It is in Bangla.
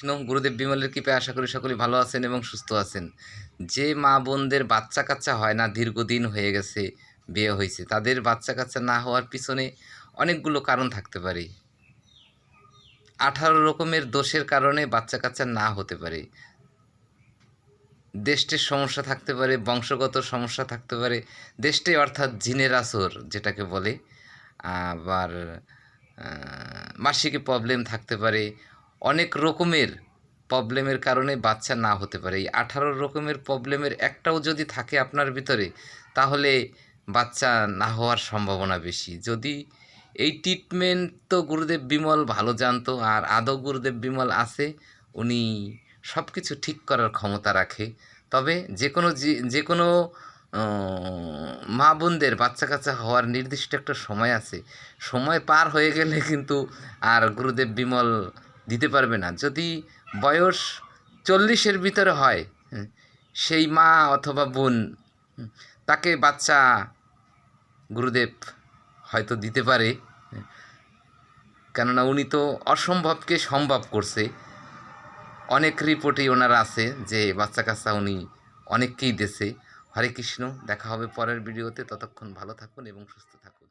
কৃষ্ণ। গুরুদেব বিমলের কৃপায় আশা করি সকলেই ভালো আছেন এবং সুস্থ আছেন। যে মা বোনদের বাচ্চা কাচ্চা হয় না, দীর্ঘদিন হয়ে গেছে বিয়ে হয়েছে, তাদের বাচ্চা কাচ্চা না হওয়ার পিছনে অনেকগুলো কারণ থাকতে পারে। 18 রকমের দোষের কারণে বাচ্চা কাচ্চা না হতে পারে। দেশটির সমস্যা থাকতে পারে, বংশগত সমস্যা থাকতে পারে। দেশটাই অর্থাৎ জিনের আসর যেটাকে বলে। আবার মাসিকে প্রবলেম থাকতে পারে। অনেক রকমের প্রবলেমের কারণে বাচ্চা না হতে পারে। এই 18 রকমের প্রবলেমের একটাও যদি থাকে আপনার ভিতরে, তাহলে বাচ্চা না হওয়ার সম্ভাবনা বেশি। যদি এই ট্রিটমেন্ট তো গুরুদেব বিমল ভালো জানতো, আর আদৌ গুরুদেব বিমল আছে, উনি সব কিছু ঠিক করার ক্ষমতা রাখে। তবে যে কোনো মা বোনদের বাচ্চা কাচ্চা হওয়ার নির্দিষ্ট একটা সময় আছে। সময় পার হয়ে গেলে কিন্তু আর গুরুদেব বিমল দিতে পারবে না। যদি বয়স 40-এর ভিতরে হয়, সেই মা অথবা বোন, তাকে বাচ্চা গুরুদেব হয়তো দিতে পারে। কেননা উনি তো অসম্ভবকে সম্ভব করছে। অনেক রিপোর্টেই ওনার আছে যে বাচ্চা কাচ্চা উনি অনেককেই দিয়েছে। হরে কৃষ্ণ। দেখা হবে পরের ভিডিওতে। ততক্ষণ ভালো থাকুন এবং সুস্থ থাকুন।